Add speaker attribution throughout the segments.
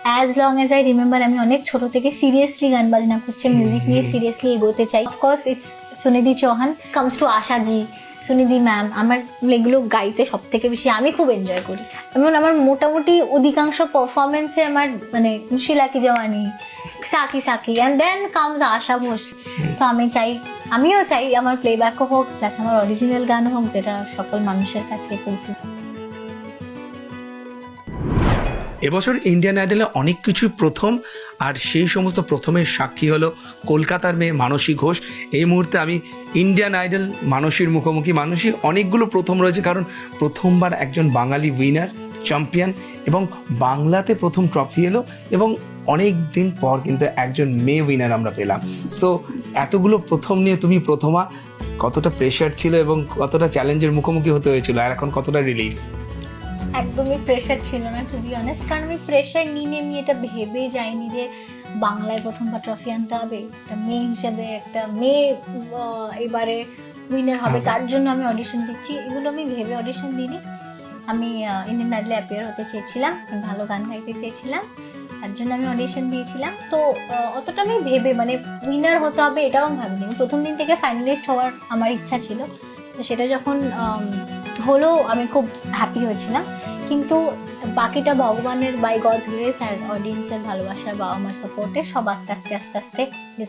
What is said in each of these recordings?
Speaker 1: As long as I remember আমি অনেক ছোট থেকে সিরিয়াসলি গান বাজনা করছি, মিউজিক নিয়ে সিরিয়াসলি এগোতে চাই। Of course it's Sunidhi Chauhan, comes to আশাজি, সুনিধি ম্যাম, আমার এগুলো গাইতে সব থেকে বেশি আমি খুব এনজয় করি। এবং আমার মোটামুটি অধিকাংশ পারফরমেন্সে আমার মানে Sheila ki Jawani, Saki Saki and then comes Asha Bhosle. তো আমিও চাই আমার প্লেব্যাকও হোক প্লাস আমার অরিজিনাল গানও হোক, যেটা সকল মানুষের কাছে পৌঁছে।
Speaker 2: এবছর ইন্ডিয়ান আইডলে অনেক কিছু প্রথম, আর সেই সমস্ত প্রথমের সাক্ষী হলো কলকাতার মেয়ে মানসী ঘোষ। এই মুহূর্তে আমি ইন্ডিয়ান আইডল মানসীর মুখোমুখি। মানসী, অনেকগুলো প্রথম রয়েছে, কারণ প্রথমবার একজন বাঙালি উইনার, চ্যাম্পিয়ন, এবং বাংলাতে প্রথম ট্রফি এলো, এবং অনেক দিন পর কিন্তু একজন মেয়ে উইনার আমরা পেলাম। সো এতগুলো প্রথম নিয়ে তুমি প্রথমা, কতটা প্রেশার ছিল এবং কতটা চ্যালেঞ্জের মুখোমুখি হতে হয়েছিল, আর এখন কতটা রিলিফ?
Speaker 1: একদমই প্রেশার ছিল না, টু বি অনেস্ট, কারণ আমি প্রেশার নিয়ে এটা ভেবে যাইনি যে বাংলায় প্রথমবার ট্রফি আনতে হবে, একটা মেয়ে হিসেবে, একটা মেয়ে এবারে উইনার হবে, তার জন্য আমি অডিশন দিচ্ছি, এগুলো আমি ভেবে অডিশন দিইনি। আমি ইন্ডিয়ান আইডলে অ্যাপিয়ার হতে চেয়েছিলাম, আমি ভালো গান গাইতে চেয়েছিলাম, তার জন্য আমি অডিশন দিয়েছিলাম। তো অতটা আমি ভেবে মানে উইনার হতে হবে এটাও আমি ভাবিনি। প্রথম দিন থেকে ফাইনালিস্ট হওয়ার আমার ইচ্ছা ছিল, তো সেটা যখন হলো আমি খুব হ্যাপি হয়েছিলাম। কিন্তু বাকিটা ভগবানের বাই গডস গ্রেস আর অডিয়েন্সের ভালোবাসা বা আমার সাপোর্টে সব আস্তে আস্তে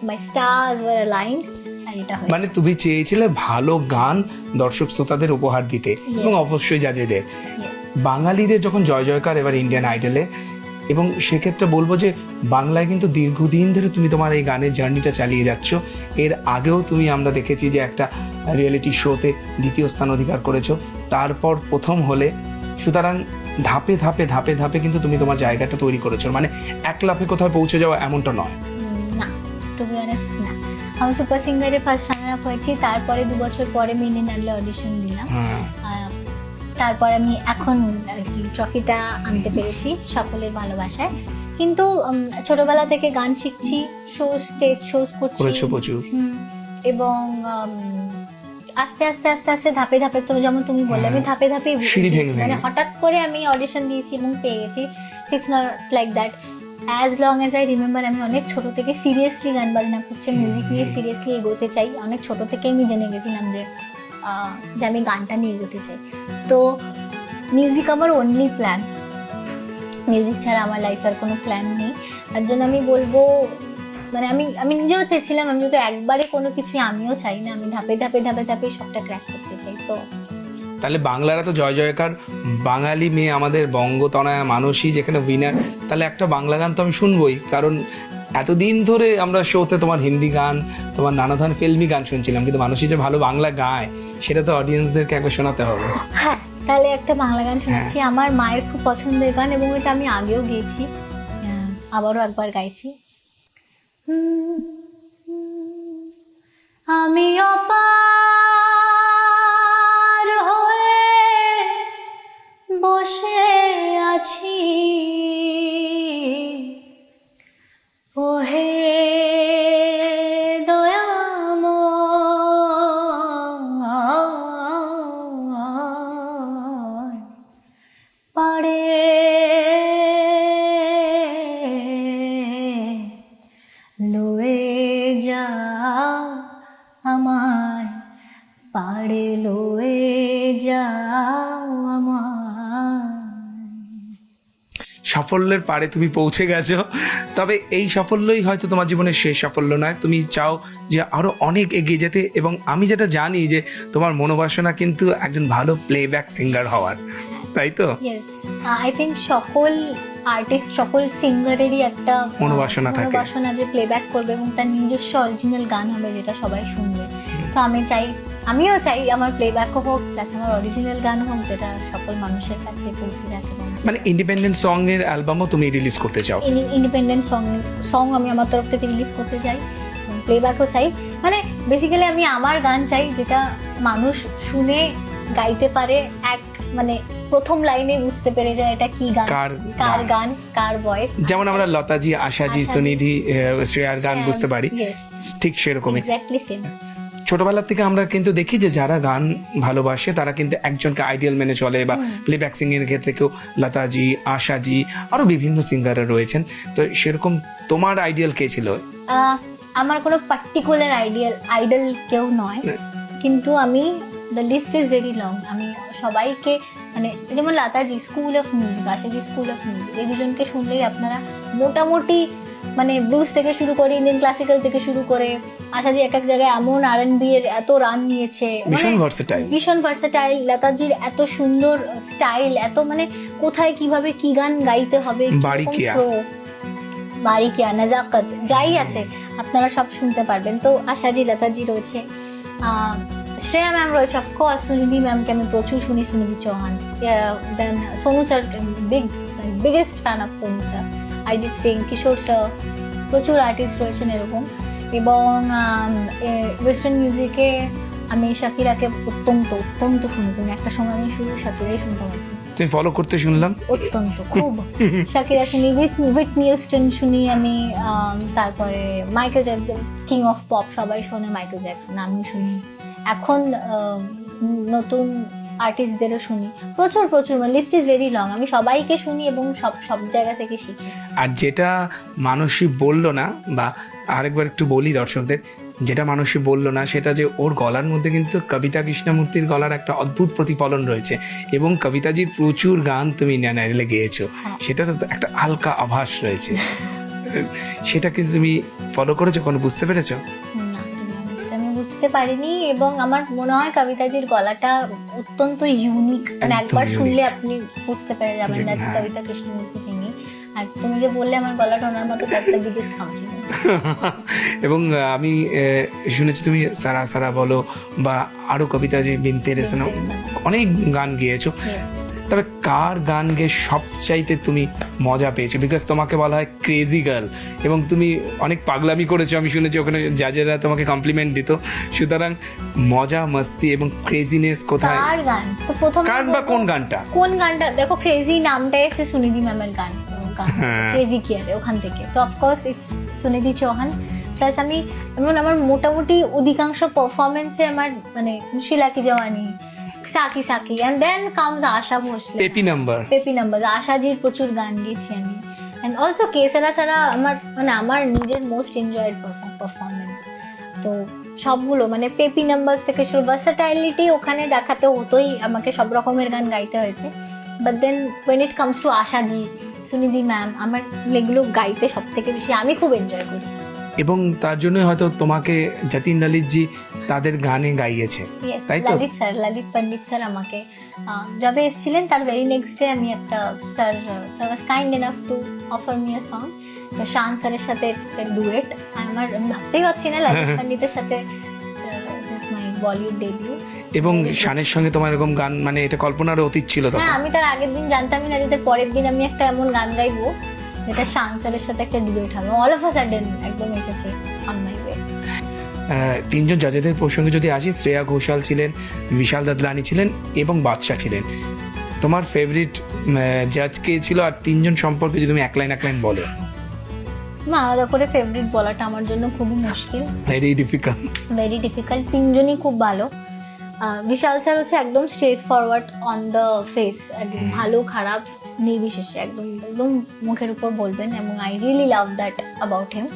Speaker 1: মাই স্টার্স ওয়ার অ্যালাইন্ড, আর এটা হয়েছে।
Speaker 2: মানে তুমি চেয়েছিলে ভালো গান দর্শক শ্রোতাদের উপহার দিতে, এবং অবশ্যই জাজেদের। বাঙালিদের যখন জয় জয়কার এবার ইন্ডিয়ান আইডলে, এবং সেক্ষেত্রে বলবো যে বাংলায় কিন্তু দীর্ঘদিন ধরে তুমি তোমার এই গানের জার্নিটা চালিয়ে যাচ্ছ। এর আগেও তুমি, আমরা দেখেছি যে একটা রিয়েলিটি শোতে দ্বিতীয় স্থান অধিকার করেছো, তারপর প্রথম হলে। সুতরাং ধাপে ধাপে ধাপে ধাপে কিন্তু তুমি তোমার জায়গাটা তৈরি করেছো, মানে এক লাফে কোথাও পৌঁছে যাওয়া এমনটা নয়।
Speaker 1: না, টু বি অনেস্ট না। আমি সুপার সিঙ্গারে ফার্স্ট রানার আপ হয়েছি, তারপরে 2 বছর পরে আমি ইন্ডিয়ান আইডলে অডিশন দিলাম, তারপর আমি এখন আর কি ট্রফিটা আনতে পেরেছি সকলের ভালোবাসায়। কিন্তু ছোটবেলা থেকে গান শিখছি, স্টেজ শোজ করছি
Speaker 2: প্রচুর,
Speaker 1: এবং আস্তে আস্তে ধাপে ধাপে, তো যেমন তুমি বললে আমি ধাপে ধাপে মানে হঠাৎ করে আমি অডিশন দিয়েছি এবং পেয়ে গেছি। It's not like that. As long as I remember আমি অনেক ছোট থেকে সিরিয়াসলি গান বাজনা করছি, মিউজিক নিয়ে সিরিয়াসলি এগোতে চাই। অনেক ছোট থেকেই আমি জেনে গেছিলাম যে আমি গানটা নিয়ে এগোতে চাই। তো মিউজিক আমার অনলি প্ল্যান, মিউজিক ছাড়া আমার লাইফের কোনো প্ল্যান নেই। তার জন্য আমি বলবো মানে আমি নিজেও চেয়েছিলাম, আমি যদি একবারে কোনো কিছু আমিও চাই না, আমি ধাপে ধাপে সবটা ক্র্যাক করতে চাই। সো
Speaker 2: তাহলে বাংলারা তো জয় জয়কার, বাঙালি মেয়ে আমাদের বঙ্গতনয়া মানসী যেখানে উইনার, তাহলে একটা বাংলা গান তো আমি শুনবই। কারণ এতদিন ধরে আমরা শোতে তোমার হিন্দি গান, তোমার নানা ধরনের ফিল্মি গান শুনছিলাম, কিন্তু মানসী যে ভালো বাংলা গায় সেটা তো অডিয়েন্সদেরকে একবার শোনাতে হবে।
Speaker 1: হ্যাঁ, তাহলে একটা বাংলা গান শোনাচ্ছি, আমার মায়ের খুব পছন্দের গান, এবং এটা আমি আগেও গেয়েছি, আবারও একবার গাইছি। আমি অপার হয়ে বসে আছি, ওহে দয়াময়, পাড়ে লয়ে যাও আমায়, পাড়ে লয়ে যাও আমায়।
Speaker 2: সাফল্যের পারে তুমি পৌঁছে গেছো, তবে এই সাফল্যই হয়তো তোমার জীবনের শেষ সাফল্য নয়। তুমি চাও যে আরো অনেক এগিয়ে যেতে, এবং আমি যেটা জানি যে তোমার মনোবাসনা কিন্তু একজন ভালো প্লেব্যাক সিঙ্গার হওয়ার, তাই তো?
Speaker 1: ইয়েস, আই থিঙ্ক সকল আর্টিস্ট, সকল সিঙ্গারেরই একটা
Speaker 2: মনোবাসনা থাকে,
Speaker 1: মনোবাসনা যে প্লেব্যাক করবে এবং তার নিজস্ব অরিজিনাল গান হবে যেটা সবাই শুনবে। তো আমিও চাই আমার প্লেব্যাকও হোক প্লাস আমার অরিজিনাল গান হোক, যেটা সকল মানুষের কাছে পৌঁছে যাবে।
Speaker 2: মানে ইন্ডিপেন্ডেন্ট সং এর অ্যালবামও তুমি রিলিজ করতে চাও?
Speaker 1: ইন্ডিপেন্ডেন্ট সং আমি আমার তরফ থেকে রিলিজ করতে চাই, প্লেব্যাকও চাই। মানে বেসিক্যালি আমি আমার গান চাই যেটা মানুষ শুনে গাইতে পারে, এক মানে প্রথম লাইনে বুঝতে পেরে যায় এটা কি গান, কার গান, কার ভয়েস।
Speaker 2: যেমন আমরা লতাজি, আশাজি, সুনিধি, শ্রেয়ার গান বুঝতে পারি, ঠিক সেরকমই।
Speaker 1: Exactly same.
Speaker 2: ছোটবেলা থেকে আমরা কিন্তু দেখি যে যারা গান ভালোবাসে তারা কিন্তু একজনকে আইডিয়াল মেনে চলে, বা প্লেব্যাক সিঙ্গিং এর ক্ষেত্রে কেউ লতাজি, আশাজি, আরো বিভিন্ন সিঙ্গাররা রয়েছেন। তো সেরকম তোমার আইডিয়াল কে ছিল?
Speaker 1: আমার কোনো পার্টিকুলার আইডল কেউ নয়, কিন্তু আমি the list is very long. আমি সবাইকে মানে যেমন লতাজি স্কুল অফ মিউজিক, আশাজি স্কুল অফ মিউজিক, এই দুজনকে শুনলেই আপনারা মোটামুটি মানে ব্লুজ থেকে শুরু করে ইন্ডিয়ান ক্লাসিক্যাল থেকে শুরু করে আশাজি এক এক জায়গায় এমন R&B এর এত রান নিয়েছে,
Speaker 2: ভীষণ ভার্সেটাইল,
Speaker 1: ভীষণ ভার্সেটাইল। লতাজির এত সুন্দর স্টাইল, এত মানে কোথায় কিভাবে কি গান গাইতে হবে, বারিকিয়া, নাজাকত, যাই আছে আপনারা সব শুনতে পারবেন। তো আশাজি, লতাজি রয়েছে, শ্রেয়া ম্যাম রয়েছে, অফকোর্স সুনিধি ম্যামকে আমি প্রচুর শুনি, Sunidhi Chauhan, then Sonu sir, biggest fan of Sonu sir, Arijit Singh, Kishore sir, প্রচুর আর্টিস্ট রয়েছেন এরকম। এবং ওয়েস্টার্ন মিউজিকে আমি শাকিরাকে অত্যন্ত শুনেছি, একটা সময় আমি শুধু শাকিরাই শুনতাম।
Speaker 2: তুমি ফলো করতে শুনলাম
Speaker 1: অত্যন্ত খুব শাকিরা শুনি, হুইটনি হিউস্টন শুনি আমি, তারপরে Michael Jackson, king of pop, সবাই শোনে মাইকেল জ্যাকসন, আমি শুনি। এখন নতুন আর্টিস্টদেরও শুনি প্রচুর, মানে লিস্ট ইজ ভেরি লং। আমি সবাইকে শুনি এবং সব জায়গা থেকে শিখি।
Speaker 2: আর যেটা মানসী বললো না, বা আরেকবার একটু বলি দর্শকদের, যেটা মানসী বললো না সেটা যে ওর গলার মধ্যে কিন্তু কবিতা কৃষ্ণমূর্তির গলার একটা অদ্ভুত প্রতিফলন রয়েছে, এবং কবিতাজির প্রচুর গান তুমি ইন্ডিয়ান আইডলে গেয়েছো, সেটা তো একটা হালকা আভাস রয়েছে। সেটা কিন্তু তুমি ফলো করেছো, কোনো বুঝতে পেরেছো?
Speaker 1: আমি বুঝতে পারিনি, এবং আমার মনে হয় কবিতাজির গলাটা অত্যন্ত ইউনিক, মানে একবার শুনলে আপনি বুঝতে পেরে যাবেন দ্যাটস কবিতা কৃষ্ণমূর্তি সিঙ্গিং। আর তুমি যে বললে আমার গলাটা ওনার মতো, দ্যাটস দ্য বিগেস্ট কমপ্লিমেন্ট।
Speaker 2: এবং আমি শুনেছি তুমি সারা সারা বলো বা আরো কবিতা যে বিনতে রেসনা, অনেক গান গেয়েছো, তবে কার গান গেয়ে সবচাইতে তুমি মজা পেয়েছো? বিকজ তোমাকে বলা হয় ক্রেজি গার্ল, এবং তুমি অনেক পাগলামি করেছো, আমি শুনেছি ওখানে জাজেরা তোমাকে কমপ্লিমেন্ট দিত। সুতরাং মজা, মস্তি এবং ক্রেজিনেস কোথায়?
Speaker 1: কার গান তো প্রথম,
Speaker 2: কার বা কোন গানটা
Speaker 1: দেখো, ক্রেজি নামটা এসে সুনিধি ম্যামের গান, ক্রেজি কিয়ারে, ওখান থেকে। তো of course it's Sunidhi Chauhan. Plus আমি আমার মোটামুটি অধিকাংশ পারফরমেন্সে আমার মানে Sheila ki Jawani, Saki Saki, and then comes Asha Bhosle,
Speaker 2: peppy number,
Speaker 1: আশাজির প্রচুর গান গেয়েছি আমি। এন্ড অলসো কেসারা সারা আমার নিজের মোস্ট এনজয়েড পারফরমেন্স। তো সবগুলো মানে পেপি নাম্বারস থেকে শুরু, ভার্সাটাইলিটি ওখানে দেখাতে হতোই, আমাকে সব রকমের গান গাইতে হয়েছে। But then when it comes to আশাজি, সুনিধি ম্যাম, আমার এগুলো গাইতে সব থেকে বেশি আমি খুব এনজয় করি।
Speaker 2: এবং তার জন্য হয়তো তোমাকে যতীন ললিতজি তাদের গানে গাইয়েছে, তাই তো?
Speaker 1: ললিত পণ্ডিত স্যার আমাকে যবে এসেছিলেন তার ভেরি নেক্সট ডে আমি একটা sir was kind enough to offer me a song, তো শান স্যারের সাথে একটা ডুয়েট। আমি ভাবতেই পারছি না ললিত পণ্ডিতের সাথে দিস মাই বলিউড ডেবিউ।
Speaker 2: এবং শানের সঙ্গে তোমার এরকম গান, মানে এটা কল্পনার অতীত ছিল তখন?
Speaker 1: হ্যাঁ, আমি তার আগের দিন জানতামই না যে পরের দিন আমি একটা এমন গান গাইবো যেটা শান স্যারের সাথে একটা ডুয়েট হবে। অল অফ আ সাডেন একদম এসেছে অন মাই ওয়ে।
Speaker 2: তিনজন জাজেদের প্রসঙ্গে যদি আসি, শ্রেয়া ঘোষাল ছিলেন, বিশাল দাদলানি ছিলেন এবং বাদশা ছিলেন। তোমার ফেভারিট জাজ কে ছিল? আর তিনজন সম্পর্কে যদি তুমি এক লাইন বলো।
Speaker 1: না, আলাদা করে ফেভারিট বলাটা আমার জন্য খুবই মুশকিল,
Speaker 2: ভেরি ডিফিকাল্ট। তিনজনই খুব ভালো। বিশাল স্যার হচ্ছে একদম straight forward on the face, একদম ভালো খারাপ নির্বিশেষে একদম মুখের উপর বলবেন, এবং I really love that about him.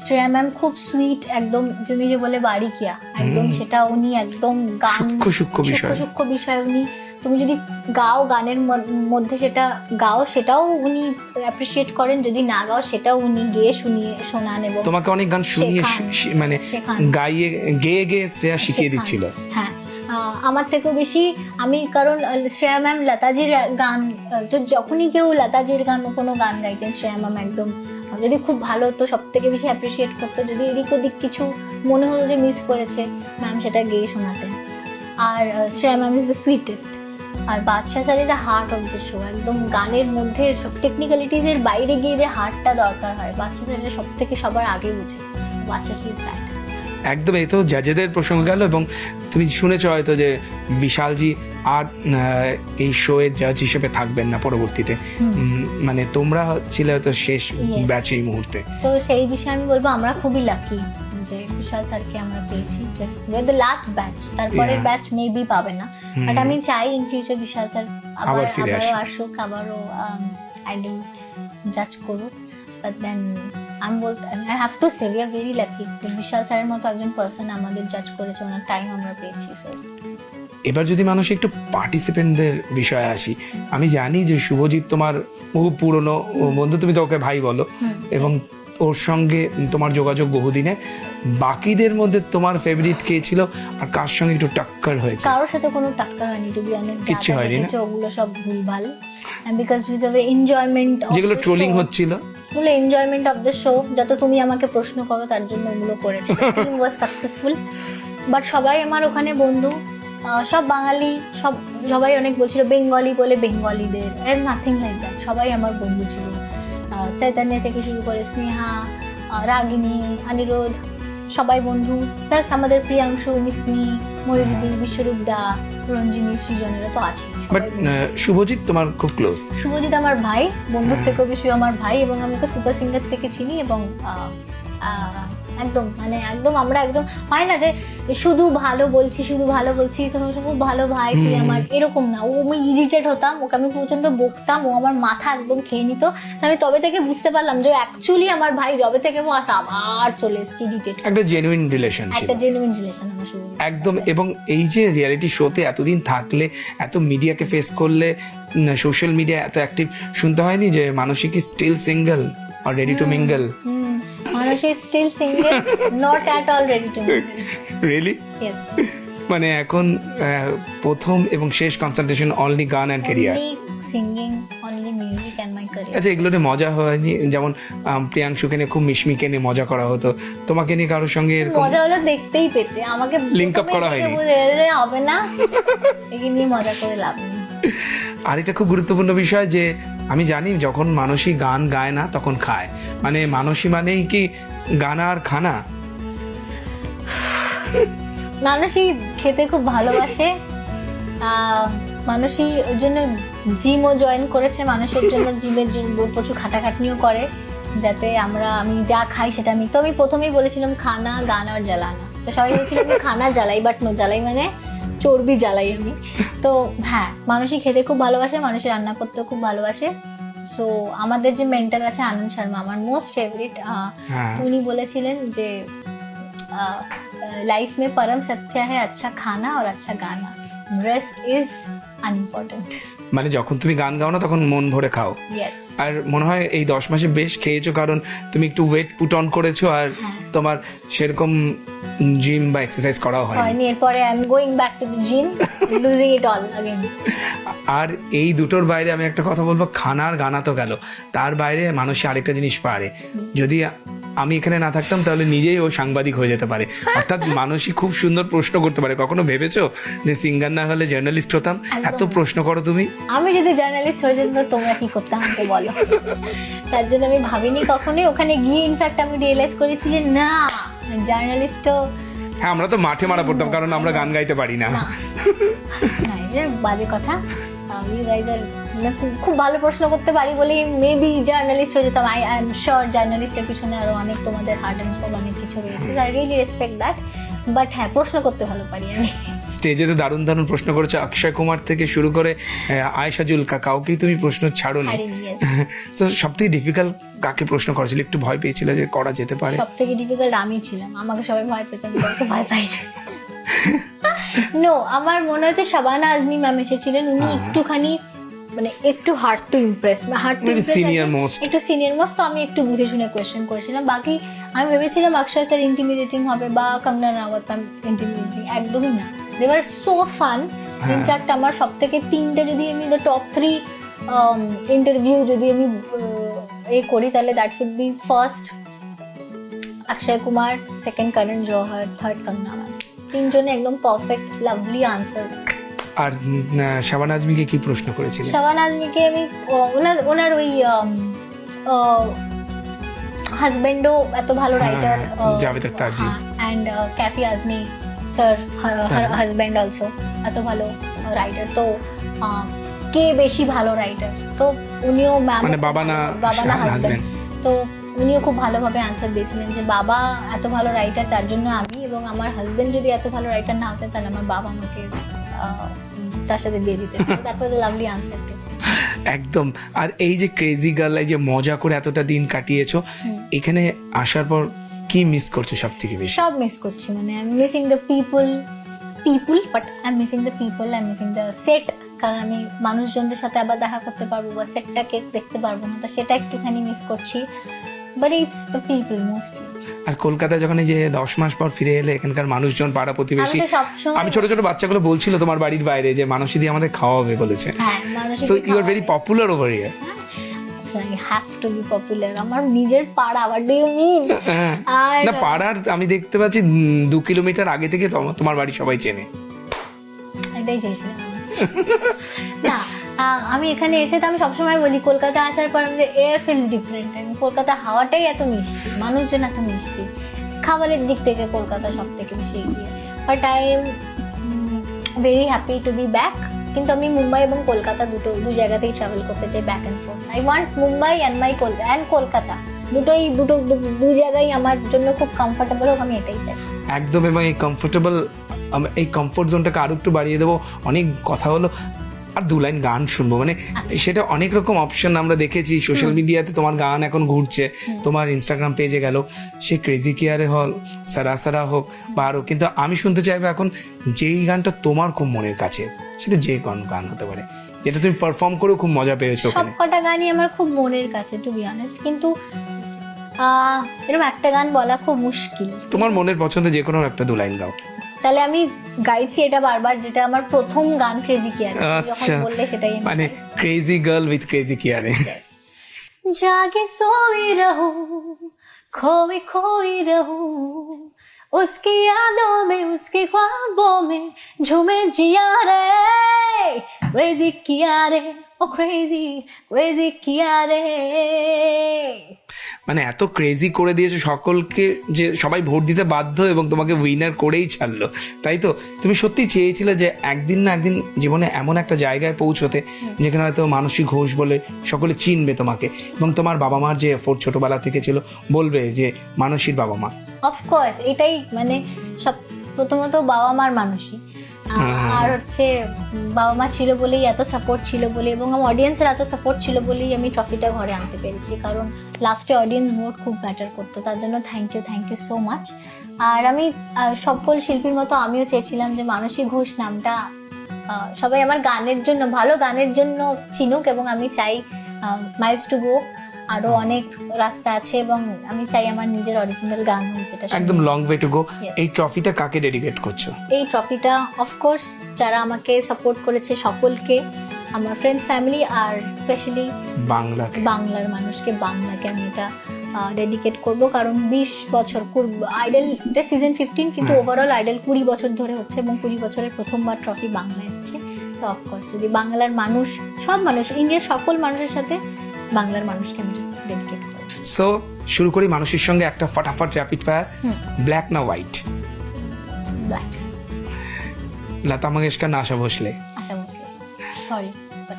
Speaker 2: Shreya ma'am খুব সুইট, একদম তুমি যে বলে বারিকিয়া, একদম সেটা উনি একদম গান সূক্ষ্ম বিষয় উনি, তুমি যদি গাও গানের মধ্যে সেটা গাও, সেটাও উনি অ্যাপ্রিসিয়েট করেন, যদি না গাও সেটাও উনি গেয়ে শুনিয়ে শোনান, এবং তোমাকে অনেক গান শুনিয়ে মানে গেয়ে শ্রেয়া শিখিয়ে দিচ্ছিল। হ্যাঁ, আমার থেকেও বেশি আমি, কারণ শ্রেয়া ম্যাম লতাজির গান, তো যখনই কেউ লতাজির গান কোনো গান গাইতেন, শ্রেয়া ম্যাম একদম যদি খুব ভালো হতো সব থেকে বেশি অ্যাপ্রিসিয়েট করতো, যদি এদিক ওদিক কিছু মনে হতো যে মিস করেছে, ম্যাম সেটা গেয়ে শোনাতেন। আর Shreya ma'am is the sweetest. আর Badshah sir is the heart of the show, একদম গানের মধ্যে সব টেকনিক্যালিটিজের বাইরে গিয়ে যে হার্টটা দরকার হয়, বাদশা স্যার সব থেকে সবার আগে বুঝে, বাদশা ইজ দ্যাট। একদম। এই তো জাজেদের প্রসঙ্গ গেল, এবং তুমি শুনেছো হয়তো যে বিশালজি আর এই শো এর জাজ হিসেবে থাকবেন না পরবর্তীতে, মানে তোমরা ছিলে হয়তো শেষ ব্যাচ এই মুহূর্তে। তো সেই বিষয়ে আমি বলবো আমরা খুবই লাকি
Speaker 1: যে বিশাল স্যারকে আমরা পেয়েছি, দ্য লাস্ট ব্যাচ, তারপরের
Speaker 2: Yeah.
Speaker 1: ব্যাচ মেবি পাবে না, বাট আমি চাই ইন ফিউচার বিশাল স্যার
Speaker 2: আবার ফিরে
Speaker 1: আবারও
Speaker 2: আসুক।
Speaker 1: আসুক, আবারও আইডল জাজ করুক। বাট দেন আমি বলতে I have to say we are very lucky, Bishal স্যারের মতো একজন পার্সন আমাদের জাজ করেছে, ওনার টাইম আমরা পেয়েছি। সো
Speaker 2: এবার যদি মানুষ একটু পার্টিসিপেন্টদের বিষয়ে আসি, আমি জানি যে শুভজিৎ তোমার বহু পুরনো বন্ধু, তুমি তো ওকে ভাই বলো, এবং ওর সঙ্গে তোমার যোগাযোগ বহুদিনে। বাকিদের মধ্যে তোমার ফেভারিট কে ছিল আর কার সঙ্গে একটু টাক্কার হয়েছে?
Speaker 1: কারোর সাথে কোনো টাক্কার হয়নি, টু বি অনেস্ট।
Speaker 2: কিচ্ছু হয়নি না?
Speaker 1: ওগুলো সব ভুলভাল, and because with a enjoyment,
Speaker 2: যেগুলো ট্রোলিং হচ্ছিল,
Speaker 1: ওগুলো এনজয়মেন্ট অফ দ্য শো। যত তুমি আমাকে প্রশ্ন করো তার জন্য ওগুলো করেছি, টিম ওয়াজ সাকসেসফুল। বাট সবাই আমার ওখানে বন্ধু, সব বাঙালি, সবাই অনেক বলছিল বেঙ্গলি বলে বেঙ্গলিদের, নাথিং লাইক দ্যাট। সবাই আমার বন্ধু ছিল, চৈতন্য থেকে শুরু করে স্নেহা, রাগিনী, অনিরোধ, সবাই বন্ধু। প্লাস আমাদের প্রিয়াংশু, মিসমি, ময়ূরী, বিশ্বরূপ দা, রঞ্জিনী, সৃজনেরা তো আছে।
Speaker 2: বাট শুভজিৎ তোমার খুব ক্লোজ।
Speaker 1: শুভজিৎ আমার ভাই, বন্ধুর থেকেও বেশি আমার ভাই, এবং আমি ওকে সুপার সিঙ্গার থেকে চিনি। এবং একদম মানে একদম আমরা একদম হয় না যে শুধু ভালো বলছি তোমার খুব ভালো ভাই তুই আমার, এরকম না। আমি ইরিটেট হতাম, ওকে আমি প্রচন্ড বকতাম, ও আমার মাথা একদম খেয়ে নিত। আমি তবে থেকে বুঝতে পারলাম যে অ্যাকচুয়ালি আমার ভাই, যবে থেকে ও আসা আবার চলে এসেছি ইরিটেট।
Speaker 2: একটা জেনুইন রিলেশন ছিল,
Speaker 1: একটা জেনুইন রিলেশন আমার শুরু
Speaker 2: একদম। এবং এই যে রিয়ালিটি শোতে এতদিন থাকলে, এত মিডিয়াকে ফেস করলে, সোশ্যাল মিডিয়া এত অ্যাক্টিভ, শুনতে হয়নি যে মানসিক স্টিল সিঙ্গেল আর রেডি টু মিঙ্গল?
Speaker 1: মানুষ is still single, not at all ready to mingle.
Speaker 2: Really?
Speaker 1: Yes,
Speaker 2: মানে এখন প্রথম এবং শেষ কনসেন্ট্রেশন অনলি গান and career.
Speaker 1: Only singing, only music and my career.
Speaker 2: আচ্ছা, এগুলো নিয়ে মজা হয়নি? যেমন প্রিয়াংশুকে নিয়ে খুব মিশমিকে নিয়ে মজা করা হতো, তোমাকে নিয়ে কারোর সঙ্গে এরকম
Speaker 1: মজা হলো দেখতেই পেতে, আমাকে
Speaker 2: Link up করা হয়নি?
Speaker 1: বুঝে গেলে হবে না, একে নিয়ে মজা করে লাভ নেই।
Speaker 2: আর এটা খুব গুরুত্বপূর্ণ বিষয় যে আমি জানি যখন মানুষই গান গায় না তখন খায়, মানে মানুষই মানেই কি গানা আর খানা?
Speaker 1: মানুষই খেতে খুব ভালোবাসে, মানুষই ওই জন্য জিমও জয়েন করেছে, মানুষের জন্য জিমের জন্য প্রচুর খাটাখাটনিও করে, যাতে আমি যা খাই সেটা আমি প্রথমেই বলেছিলাম খানা, গান আর জ্বালানা। তো সবাই বলছিল আমি খানা জ্বালাই, বাট নো, জ্বালাই মানে চর্বি জ্বালাই আমি। তো হ্যাঁ, মানুষই খেতে খুব ভালোবাসে, মানুষই রান্না করতে খুব ভালোবাসে। সো আমাদের যে মেন্টর আছে আনন্দ শর্মা, আমার মোস্ট ফেভারিট, উনি বলেছিলেন যে লাইফ में परम सत्य है अच्छा खाना और अच्छा गाना, रेस्ट इज अनइम्पोर्टेंट।
Speaker 2: মানে যখন তুমি গান গাও না তখন মন ভরে খাও।
Speaker 1: यस,
Speaker 2: আর মনে হয় এই 10 মাসে বেশ খেয়েছো, কারণ তুমি একটু ওয়েট পুট অন করেছো, আর তোমার সেরকম জিম বা এক্সারসাইজ করাও হয়নি।
Speaker 1: হয়নি। এরপরে I am going back to the gym, losing it all again.
Speaker 2: আর এই দুটোর বাইরে আমি একটা কথা বলবো, খানা আর গানা তো গেল, তার বাইরে মানুষ আরেকটা জিনিস পারে। যদি আমি এখানে না থাকতাম তাহলে নিজেই ও সাংবাদিক হয়ে যেতে পারে, অর্থাৎ মানুষই খুব সুন্দর প্রশ্ন করতে পারে। কখনো ভেবেছো যে সিঙ্গার না হলে জার্নালিস্ট হতাম? এত প্রশ্ন করো তুমি।
Speaker 1: আমি যদি জার্নালিস্ট হয়ে যেতাম তো তোমরা কি করতে আমাকে বলো? তার জন্য আমি ভাবিনি কখনোই। ওখানে গিয়ে ইনফ্যাক্ট আমি রিয়েলাইজ করেছি যে না, জার্নালিস্টও
Speaker 2: হ্যাঁ, আমরা তো মাঠে মারা পড়তাম কারণ আমরা গান গাইতে পারি না।
Speaker 1: না, এটা বাজে কথা। ইউ গাইজ আর খুব ভালো প্রশ্ন করতে পারি বলেই মেবি জার্নালিস্ট হয়ে যেতাম। আই এম শিওর জার্নালিস্টের পিছনে আরো অনেক তোমাদের হার্ট অ্যান্ড সোল অনেক কিছু রয়েছে, I really respect that. But হ্যাঁ, প্রশ্ন করতে ভালো পারি আমি।
Speaker 2: স্টেজে তো দারুণ দারুণ প্রশ্ন করেছো, অক্ষয় কুমার থেকে শুরু করে আয়েশা জুলকা, কাউকেই তুমি প্রশ্ন ছাড়ো না। তো সব থেকে ডিফিকাল্ট কাকে প্রশ্ন করেছিল, একটু ভয় পেয়েছিল যে করা যেতে পারে?
Speaker 1: সব থেকে ডিফিকাল্ট আমি ছিলাম, আমাকে সবাই ভয় পেতাম, কাউকে ভয় পাই না। নো, আমার মনে হচ্ছে শাবানা আজমি ম্যাম এসেছিলেন, উনি একটুখানি মানে একটু hard to Impress,
Speaker 2: senior most,
Speaker 1: একটু সিনিয়র মোস্ট। তো আমি একটু বুঝে শুনে কোয়েশ্চেন করেছিলাম। বাকি আমি ভেবেছিলাম অক্ষয় স্যার ইন্টিমিডেটিং হবে বা কঙ্গনা রাওয়াত ইন্টিমিডেটিং, একদমই না। They were so fun. In fact আমার সব থেকে 3টে যদি আমি টপ 3 ইন্টারভিউ যদি আমি করি তাহলে that would be first Akshay Kumar, second Karan Johar, third Kangana Ranaut. 3 জনে একদম পারফেক্ট লাভলি আনসার্স।
Speaker 2: আর শাবানা আজমিকে কি প্রশ্ন করেছিলেন?
Speaker 1: শাবানা আজমিকে আমি ওনার ওই হাজবেন্ডও এত ভালো writer,
Speaker 2: Javed Akhtar ji,
Speaker 1: and Kaifi Azmi sir, her husband also এত ভালো রাইটার। তো কে বেশি ভালো রাইটার? তো উনিও ম্যাম,
Speaker 2: মানে বাবা না
Speaker 1: হাজবেন্ড। তো উনিও খুব ভালোভাবে আনসার দিয়েছিলেন যে বাবা এত ভালো রাইটার তার জন্য আমি, এবং আমার হাজবেন্ড যদি এত ভালো রাইটার না হতেন তাহলে আমার বাবা আমাকে তার সাথে দিয়ে দিতেন। That was a lovely answer to.
Speaker 2: একদম। আর এই যে ক্রেজি গার্ল, এই যে মজা করে এতটা দিন কাটিয়েছো, এখানে আসার পর কি মিস করছো সব থেকে বেশি?
Speaker 1: সব মিস করছি, মানে I am missing the people, but I am missing the people, I am missing the set. কারণ আমি মানুষজনদের সাথে আবার দেখা করতে পারবো বা সেটটাকে দেখতে পারবো না, তো সেটা একটুখানি মিস করছি, but it's the people mostly.
Speaker 2: আর কলকাতা যখন এই যে 10 মাস পর ফিরে এলে, এখানকার মানুষজন, পাড়া প্রতিবেশী,
Speaker 1: আমি তো সবসময়-
Speaker 2: আমি ছোট ছোট বাচ্চাগুলো বলছিল তোমার বাড়ির বাইরে যে মানসী দিয়ে আমাদের খাওয়াবে বলেছে।
Speaker 1: হ্যাঁ, মানুষের
Speaker 2: so you are very popular over here.
Speaker 1: I have to be popular. আমার নিজের পাড়া, what do you mean? আর
Speaker 2: না, পাড়ার আমি দেখতে পাচ্ছি 2 কিলোমিটার আগে থেকে তোমার বাড়ি সবাই চেনে।
Speaker 1: এটাই চেয়েছিলাম আমি। না, আমি এখানে এসে তো আমি সবসময় বলি কলকাতা আসার পর আমাদের এয়ার ফিলস ডিফারেন্ট। কলকাতা হাওয়াটাই এত মিষ্টি, মানুষজন এত মিষ্টি, খাবারের দিক থেকে কলকাতা সব থেকে বেশি এগিয়ে। But I am very happy to be back. কিন্তু আমি মুম্বাই এবং কলকাতা দু জায়গাতেই ট্রাভেল করতে চাই, back and fourth. I want Mumbai and Kolkata, দু জায়গায় আমার জন্য খুব কমফোর্টেবল হোক, আমি এটাই চাই।
Speaker 2: একদম। এবং এই কমফোর্ট জোনটাকে আরো একটু বাড়িয়ে দেবো। অনেক কথা হলো, আর 2 লাইন গান শুনবো। মানে সেটা অনেক রকম অপশন আমরা দেখেছি সোশ্যাল মিডিয়াতে, তোমার গান এখন ঘুরছে, তোমার ইনস্টাগ্রাম পেজে গেল, সে ক্রেজি কেয়ারে হল, সারা হোক বা আরো। কিন্তু আমি শুনতে চাইবো এখন যেই গানটা তোমার খুব মনের কাছে, সেটা যে গান হতে পারে যেটা তুমি পারফর্ম করেও খুব মজা পেয়েছো।
Speaker 1: সব কটা গানই আমার খুব মনের কাছে, টু বি অনেস্ট। কিন্তু এরকম একটা গান বলা খুব মুশকিল।
Speaker 2: তোমার মনের পছন্দ যে কোনো একটা 2 লাইন গাও।
Speaker 1: তাহলে আমি গাইছি এটা বারবার, যেটা আমার প্রথম গান ক্রেজি কিয়ারে, যখন বললে সেটাই আমি
Speaker 2: মানে ক্রেজি গার্ল উইথ ক্রেজি কিয়ারে।
Speaker 1: जागे सोई रहूं, खोई खोई रहूं, उसकी यादों में, उसके ख्वाबों में झूमे जिया रे, क्रेजी किया रे, ओ क्रेजी किया रे।
Speaker 2: মানে এত ক্রেজি করে দিয়েছো সকলকে যে সবাই ভোট দিতে বাধ্য এবং তোমাকে উইনার করেই ছাড়লো, তাই তো? তুমি সত্যি চেয়েছিলে যে একদিন না একদিন জীবনে এমন একটা জায়গায় পৌঁছতে যেখানে হয়তো মানসী ঘোষ বলে সকলে চিনবে তোমাকে, এবং তোমার বাবা মার যে এফোর্ট ছোটবেলা থেকে ছিল বলবে যে মানসীর বাবা মা।
Speaker 1: অফকোর্স এটাই, মানে সব প্রথমত বাবা মার মানুষই, আর হচ্ছে বাবা মা ছিল বলেই, এত সাপোর্ট ছিল বলে, এবং আমার অডিয়েন্সের এত সাপোর্ট ছিল বলেই আমি ট্রফিটা ঘরে আনতে পেরেছি। কারণ লাস্টে অডিয়েন্স ভোট খুব ম্যাটার করতো, তার জন্য থ্যাংক ইউ সো মাচ। আর আমি সকল শিল্পীর মতো আমিও চেয়েছিলাম যে মানসী ঘোষ নামটা সবাই আমার গানের জন্য, ভালো গানের জন্য চিনুক, এবং আমি চাই মাইলস টু গো, আরো অনেক রাস্তা আছে, এবং আমি চাই আমার নিজের অরিজিনাল গান হোক, যেটা
Speaker 2: একদম লং ওয়ে টু গো। এই ট্রফিটা কাকে ডেডিকেট করছো?
Speaker 1: এই ট্রফিটা অফকোর্স যারা আমাকে সাপোর্ট করেছে সকলকে, আমার ফ্রেন্ডস ফ্যামিলি, আর স্পেশালি বাংলার মানুষকে, বাংলাকে আমি এটা ডেডিকেট করব। কারণ 20 বছর আইডল, এটা সিজন 15, কিন্তু ওভারঅল আইডল 20 বছর ধরে হচ্ছে, এবং 20 বছরের প্রথমবার ট্রফি বাংলা এসছে। তো অফকোর্স যদি বাংলার মানুষ, সব মানুষ, ইন্ডিয়ার সকল মানুষের সাথে বাংলার মানুষকে আমি ডেডিকেট করব।
Speaker 2: সো শুরু করি মানুষের সঙ্গে একটা ফটাফট র্যাপিড ফায়ার। ব্ল্যাক না হোয়াইট?
Speaker 1: ব্ল্যাক।
Speaker 2: লতা মঙ্গেশকর না আশা ভোসলে?
Speaker 1: আশা ভোসলে। সরি বাট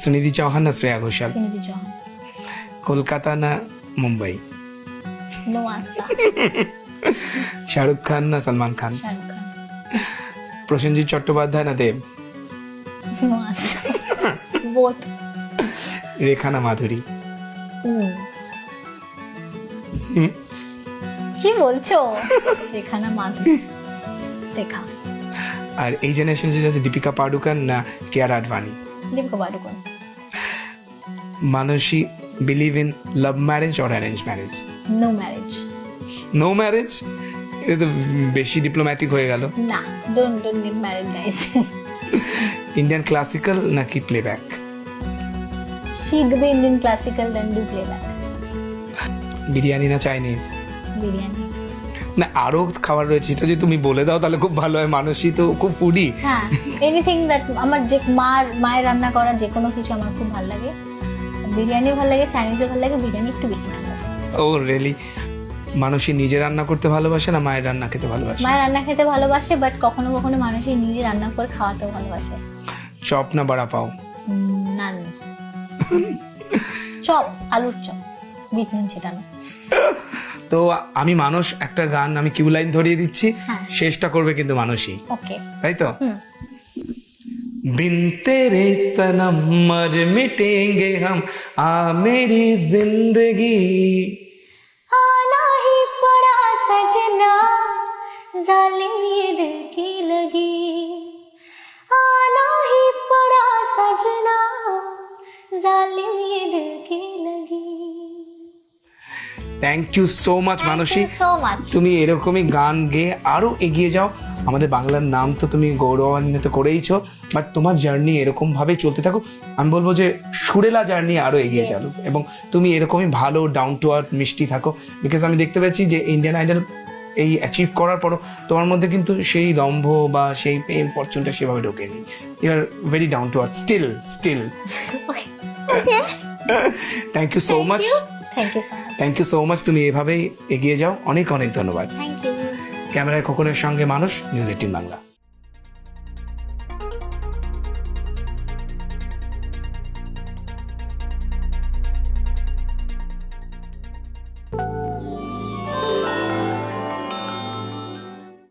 Speaker 2: সুনিধি চৌহান না শ্রেয়া ঘোষাল?
Speaker 1: সুনিধি চৌহান।
Speaker 2: কলকাতা না মুম্বাই?
Speaker 1: No answer.
Speaker 2: শাহরুখ খান না সলমান খান?
Speaker 1: শাহরুখ খান।
Speaker 2: প্রসেনজিৎ চট্টোপাধ্যায় না Dev?
Speaker 1: No answer. Both.
Speaker 2: Rekha না মাধুরী?
Speaker 1: কি বলছো? রেখা না মাধুরী? রেখা।
Speaker 2: আর এই জেনারেশন যদি আছে দীপিকা পাডুকোন না Kiara Advani?
Speaker 1: Deepika Padukone.
Speaker 2: Manasi believe in love marriage or arrange marriage?
Speaker 1: No marriage.
Speaker 2: No marriage? এটা তো বেশি ডিপ্লোম্যাটিক হয়ে গেল।
Speaker 1: না, don't get married guys.
Speaker 2: Indian classical নাকি প্লেব্যাক?
Speaker 1: শিখবে Indian classical, then do playback.
Speaker 2: Biryani না চাইনিজ?
Speaker 1: বিরিয়ানি।
Speaker 2: না, আরো খাবার রয়েছে, এটা যদি তুমি বলে দাও তাহলে খুব ভালো হয়। মানসী তো খুব ফুডি।
Speaker 1: হ্যাঁ, এনিথিং দ্যাট, আমার যে মায়ের রান্না করা যে কোনো কিছু আমার খুব ভালো লাগে। বিরিয়ানি ভালো লাগে, চাইনিজও ভালো লাগে, বিরিয়ানি একটু বেশি ভালো লাগে।
Speaker 2: ও রিয়েলি? মানসী নিজে রান্না করতে ভালোবাসে না মায়ের রান্না খেতে ভালোবাসে?
Speaker 1: মায়ের রান্না খেতে ভালোবাসে, বাট কখনো কখনো মানুষই নিজে রান্না করে খাওয়াতেও ভালোবাসে।
Speaker 2: চপ না বড়া পাও?
Speaker 1: নান। চপ, আলুর চপ। বিটনুন ছেটানো।
Speaker 2: তো আমি মানস একটা গান আমি কিউ লাইন ধরিয়ে দিচ্ছি,
Speaker 1: হ্যাঁ।
Speaker 2: শেষটা করবে কিন্তু মানসই,
Speaker 1: ওকে।
Speaker 2: তাই তো?
Speaker 1: হুম।
Speaker 2: बिन तेरे सनम मर मिटेंगे हम, आ मेरी जिंदगी।
Speaker 1: आना ही पड़ा सजना, जालिम ये दिल की लगी। आना ही पड़ा सजना, जालिम ये दिल की लगी।
Speaker 2: Thank you so much Mansi,
Speaker 1: so much.
Speaker 2: তুমি এরকমই গান গেয়ে আরো এগিয়ে যাও। আমাদের বাংলার নাম তো তুমি গৌরবান্বিত করেইছো, বাট তোমার জার্নি এরকম ভাবে চলতে থাকুক। আমি বলবো যে সুরেলা জার্নি আরো এগিয়ে
Speaker 1: Yes.
Speaker 2: চলো, এবং তুমি এরকমই ভালো ডাউন টু আর্থ মিষ্টি থাকো। বিকজ আমি দেখতে পাচ্ছি যে ইন্ডিয়ান আইডল এই অ্যাচিভ করার পরও তোমার মধ্যে কিন্তু সেই দম্ভ বা সেই প্রেম ফরচুনটা সেভাবে ঢোকেনি। You are very down to earth still.
Speaker 1: Okay.
Speaker 2: Thank you so much,
Speaker 1: thank you so much.
Speaker 2: Thank you so much. তুমি এভাবেই এগিয়ে যাও। অনেক অনেক ধন্যবাদ।
Speaker 1: Thank you.
Speaker 2: ক্যামেরায় খোকনের সঙ্গে মানুষ, নিউজ 18 বাংলা।